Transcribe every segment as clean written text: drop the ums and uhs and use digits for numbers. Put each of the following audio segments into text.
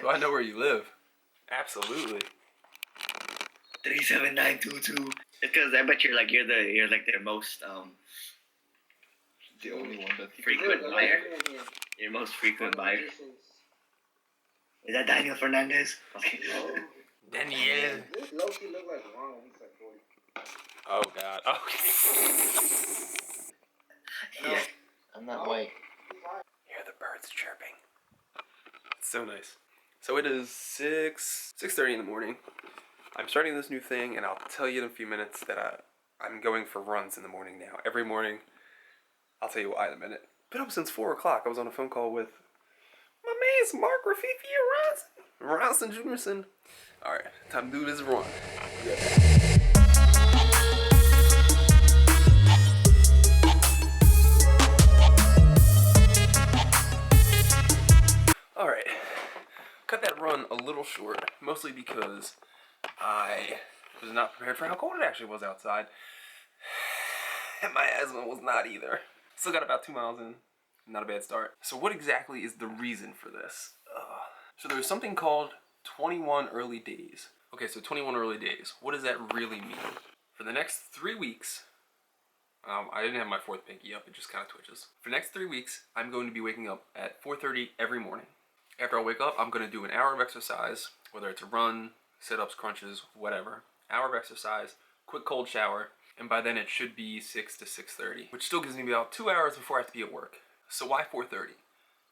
Do I know where you live? Absolutely. 37922. It's because I bet you're like their most The only one that frequent buyer. Your most frequent buyer. Is that Daniel Fernandez? Okay. Daniel. This low-key look like Ron when he's like 40. Oh God. Oh. Yeah. I'm not white. Hear the birds chirping. It's so nice. So it is 6:30 in the morning. I'm starting this new thing, and I'll tell you in a few minutes that I'm going for runs in the morning now. Every morning. I'll tell you why in a minute. Been up since 4 o'clock. I was on a phone call with my man's Mark Rafifi and Ronson Juniorson. Alright, time to do this run. Alright, cut that run a little short, mostly because I was not prepared for how cold it actually was outside. And my asthma was not either. Still got about 2 miles in. Not a bad start. So what exactly is the reason for this? So there's something called 21 early days. Okay, so 21 early days. What does that really mean? For the next 3 weeks, I didn't have my fourth pinky up, it just kind of twitches. For the next 3 weeks, I'm going to be waking up at 4:30 every morning. After I wake up, I'm going to do an hour of exercise, whether it's a run, sit-ups, crunches, whatever. Hour of exercise, quick cold shower, and by then it should be 6 to 6:30, which still gives me about 2 hours before I have to be at work. So why 4:30?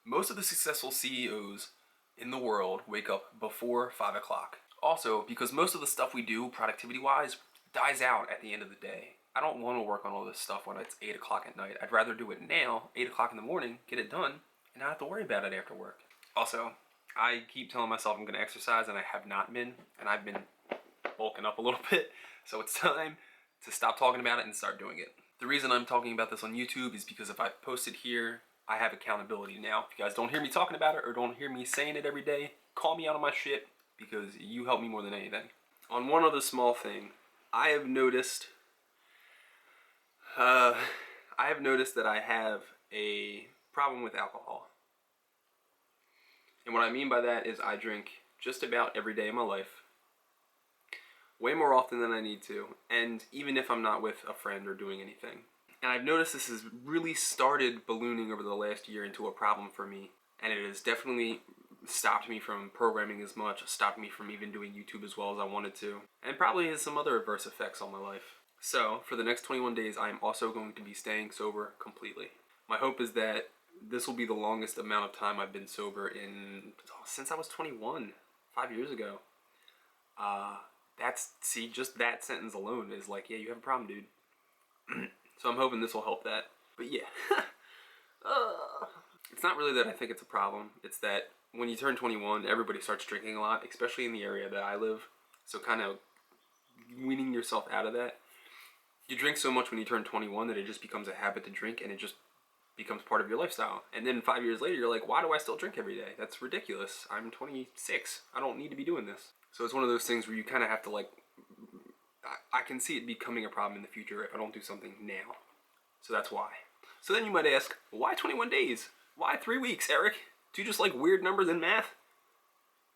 Most of the successful CEOs in the world wake up before 5 o'clock. Also, because most of the stuff we do, productivity-wise, dies out at the end of the day. I don't want to work on all this stuff when it's 8 o'clock at night. I'd rather do it now, 8 o'clock in the morning, get it done, and not have to worry about it after work. Also, I keep telling myself I'm going to exercise, and I have not been, and I've been bulking up a little bit, so it's time to stop talking about it and start doing it. The reason I'm talking about this on YouTube is because if I post it here, I have accountability now. If you guys don't hear me talking about it or don't hear me saying it every day, call me out on my shit because you help me more than anything. On one other small thing, I have noticed that I have a problem with alcohol. And what I mean by that is I drink just about every day of my life. Way more often than I need to, and even if I'm not with a friend or doing anything. And I've noticed this has really started ballooning over the last year into a problem for me, and it has definitely stopped me from programming as much, stopped me from even doing YouTube as well as I wanted to, and probably has some other adverse effects on my life. So, for the next 21 days, I am also going to be staying sober completely. My hope is that this will be the longest amount of time I've been sober since I was 21, 5 years ago. Just that sentence alone is like, yeah, you have a problem, dude. So I'm hoping this will help that. But yeah, it's not really that I think it's a problem. It's that when you turn 21, everybody starts drinking a lot, especially in the area that I live. So kind of weaning yourself out of that. You drink so much when you turn 21 that it just becomes a habit to drink, and it just becomes part of your lifestyle. And then 5 years later, you're like, why do I still drink every day? That's ridiculous. I'm 26. I don't need to be doing this. So it's one of those things where you kind of have to like, I can see it becoming a problem in the future if I don't do something now. So that's why. So then you might ask, why 21 days? Why 3 weeks, Eric? Do you just like weird numbers in math?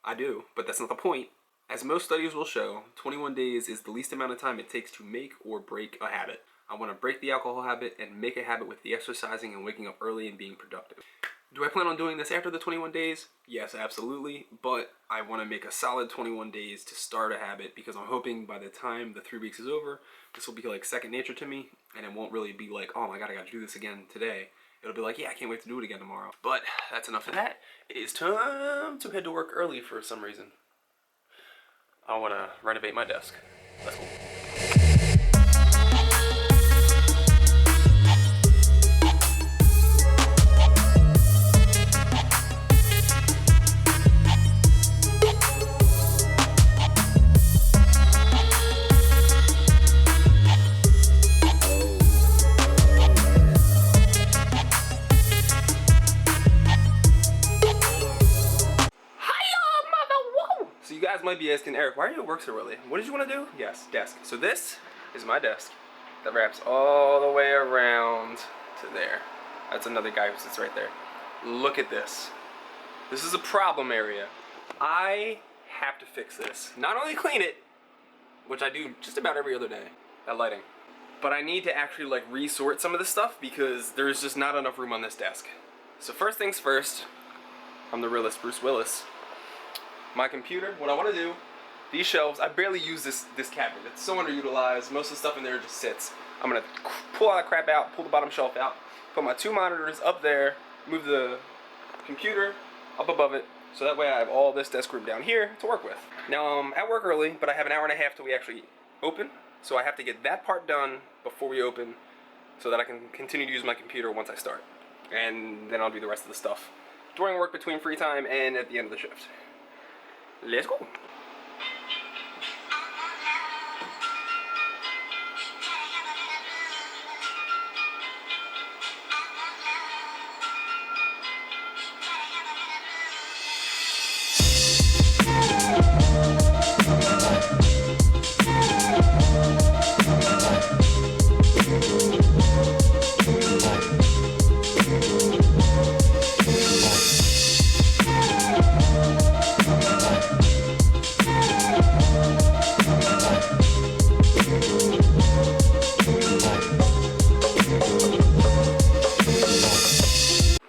I do, but that's not the point. As most studies will show, 21 days is the least amount of time it takes to make or break a habit. I want to break the alcohol habit and make a habit with the exercising and waking up early and being productive. Do I plan on doing this after the 21 days? Yes, absolutely, but I want to make a solid 21 days to start a habit because I'm hoping by the time the 3 weeks is over, this will be like second nature to me, and it won't really be like, oh my god, I gotta do this again today. It'll be like, yeah, I can't wait to do it again tomorrow. But that's enough of that. It is time to head to work early for some reason. I want to renovate my desk. That's cool. So you guys might be asking, Eric, why are you at work so early? What did you want to do? Yes, desk. So this is my desk that wraps all the way around to there. That's another guy who sits right there. Look at this. This is a problem area. I have to fix this. Not only clean it, which I do just about every other day, that lighting, but I need to actually like resort some of this stuff because there's just not enough room on this desk. So first things first, I'm the realist Bruce Willis. My computer, what I want to do, these shelves, I barely use this cabinet. It's so underutilized. Most of the stuff in there just sits. I'm gonna pull all that crap out, pull the bottom shelf out, put my 2 monitors up there, move the computer up above it, so that way I have all this desk room down here to work with. Now I'm at work early, but I have an hour and a half till we actually open, so I have to get that part done before we open so that I can continue to use my computer once I start. And then I'll do the rest of the stuff during work, between free time, and at the end of the shift. Let's go.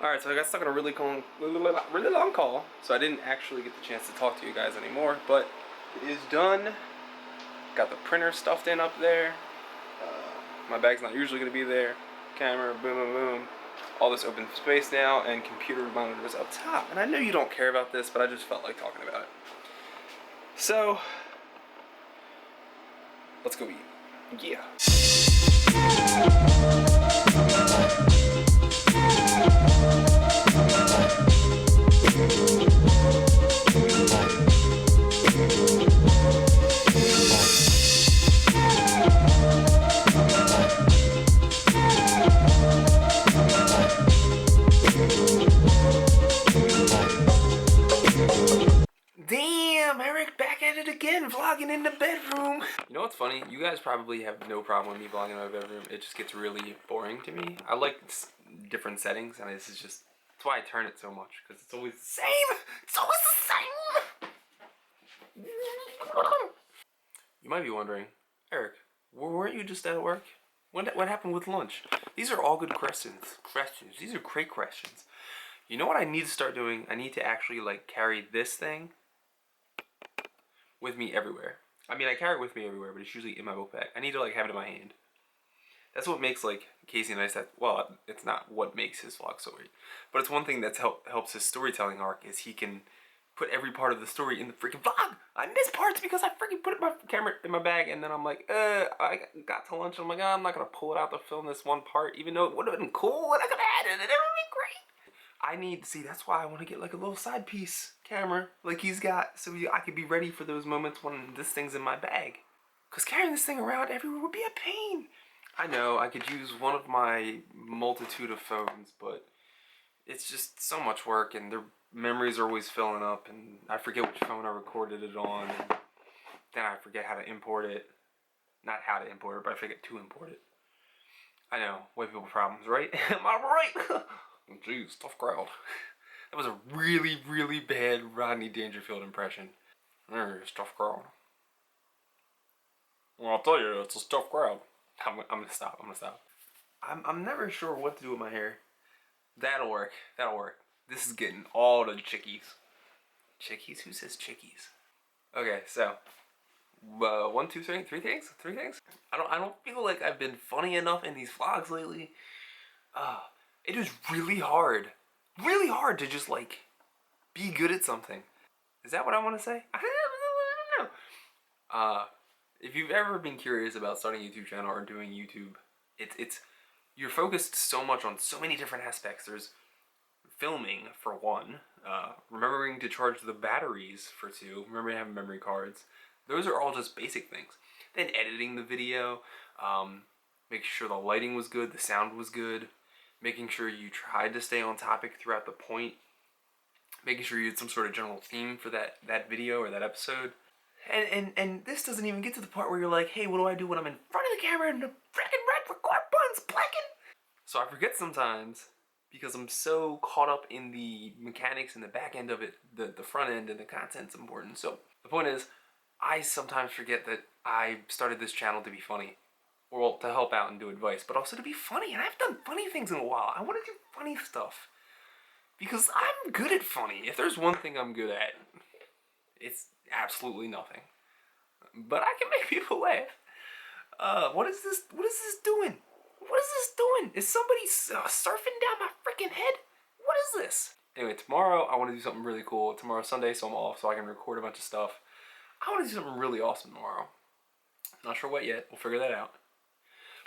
Alright, so I got stuck on a really long call, so I didn't actually get the chance to talk to you guys anymore, but it is done. Got the printer stuffed in up there. My bag's not usually going to be there. Camera, boom, boom, boom. All this open space now, and computer monitors up top. And I know you don't care about this, but I just felt like talking about it. So, let's go eat. Yeah. Damn, Eric, back at it again, vlogging in the bedroom. You know what's funny? You guys probably have no problem with me vlogging in my bedroom. It just gets really boring to me. I like different settings, and this is just, that's why I turn it so much, because it's always the same. It's always the same. You might be wondering, Eric, weren't you just at work? What happened with lunch? These are all good questions. These are great questions. You know what I need to start doing? I need to actually like carry this thing with me everywhere. I mean, I carry it with me everywhere, but it's usually in my book bag. I need to like have it in my hand. That's what makes like Casey Neistat. Well, it's not what makes his vlog so great, but it's one thing that's helps his storytelling arc is he can put every part of the story in the freaking vlog. I miss parts because I freaking put my camera in my bag, and then I'm like, I got to lunch. And I'm like, I'm not gonna pull it out to film this one part, even though it would have been cool and I could have added it. It would be great. I need to see. That's why I want to get like a little side piece camera like he's got, so I could be ready for those moments when this thing's in my bag. Cause carrying this thing around everywhere would be a pain. I know I could use one of my multitude of phones, but it's just so much work, and their memories are always filling up, and I forget which phone I recorded it on, and then I forget how to import it. Not how to import it, but I forget to import it. I know, white people problems, right? Am I right? Jeez, tough crowd. That was a really, really bad Rodney Dangerfield impression. It's a tough crowd. Well, I'll tell you, it's a tough crowd. I'm gonna stop. I'm never sure what to do with my hair. That'll work. This is getting all the chickies. Chickies? Who says chickies? Okay, so 1, 2, 3 things. I don't feel like I've been funny enough in these vlogs lately. It is really hard to just like be good at something. Is that what I want to say? I don't know. If you've ever been curious about starting a YouTube channel or doing YouTube, you're focused so much on so many different aspects. There's filming for one, remembering to charge the batteries for two, remembering to have memory cards. Those are all just basic things. Then editing the video, making sure the lighting was good, the sound was good, making sure you tried to stay on topic throughout the point, making sure you had some sort of general theme for that video or that episode. And this doesn't even get to the part where you're like, hey, what do I do when I'm in front of the camera and the freaking red record button's blinking? So I forget sometimes because I'm so caught up in the mechanics and the back end of it, the front end and the content's important. So the point is, I sometimes forget that I started this channel to be funny, or well, to help out and do advice, but also to be funny. And I haven't done funny things in a while. I want to do funny stuff because I'm good at funny. If there's one thing I'm good at, it's absolutely nothing. But I can make people laugh. What is this? What is this doing? What is this doing? Is somebody surfing down my freaking head? What is this? Anyway, tomorrow I want to do something really cool. Tomorrow's Sunday, so I'm off, so I can record a bunch of stuff. I want to do something really awesome tomorrow. Not sure what yet. We'll figure that out.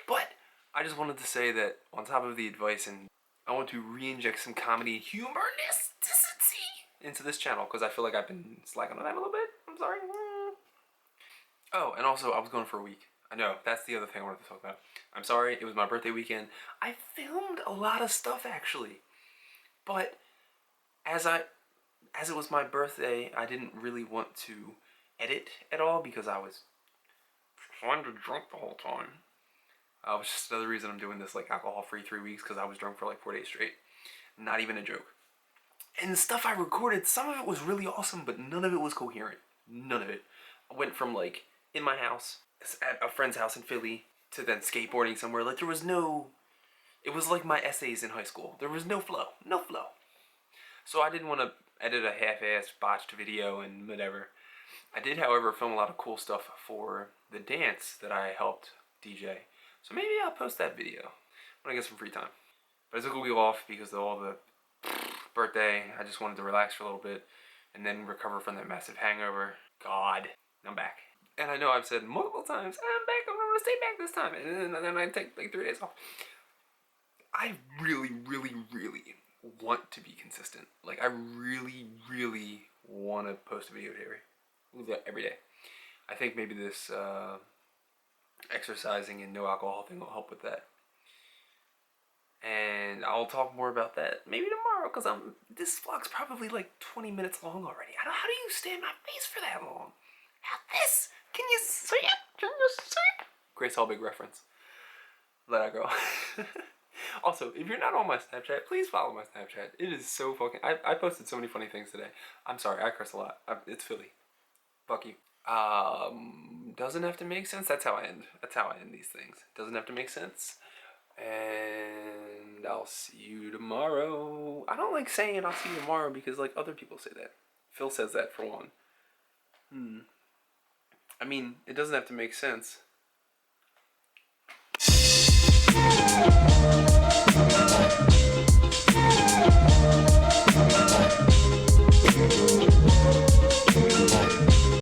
But I just wanted to say that on top of the advice, and I want to re-inject some comedy humorness into this channel because I feel like I've been slacking on that a little bit. I'm sorry. Oh, and also I was going for a week. I know, that's the other thing I wanted to talk about. I'm sorry, it was my birthday weekend. I filmed a lot of stuff actually, but as it was my birthday, I didn't really want to edit at all because I was kind of drunk the whole time. Which is another reason I'm doing this like alcohol-free 3 weeks, because I was drunk for like 4 days straight. Not even a joke. And the stuff I recorded, some of it was really awesome, but none of it was coherent. None of it. I went from like in my house, at a friend's house in Philly, to then skateboarding somewhere. Like there was no, it was like my essays in high school. There was no flow. No flow. So I didn't want to edit a half-assed botched video and whatever. I did, however, film a lot of cool stuff for the dance that I helped DJ. So maybe I'll post that video when I get some free time. But I took a week off because of all the birthday. I just wanted to relax for a little bit and then recover from that massive hangover. God, I'm back. And I know I've said multiple times, I'm back, I'm going to stay back this time. And then I take like 3 days off. I really, really, really want to be consistent. Like I really, really want to post a video every day. I think maybe this exercising and no alcohol thing will help with that. And I'll talk more about that maybe tomorrow, because this vlog's probably like 20 minutes long already. How do you stay in my face for that long? How this? Can you see it? Can you see it? Grace Helbig reference. Let that go. Also, if you're not on my Snapchat, please follow my Snapchat. It is so fucking... I posted so many funny things today. I'm sorry, I curse a lot. It's Philly. Fuck you. Doesn't have to make sense. That's how I end. That's how I end these things. Doesn't have to make sense. And I'll see you tomorrow. I don't like saying I'll see you tomorrow because like other people say that. Phil says that for one. I mean, it doesn't have to make sense.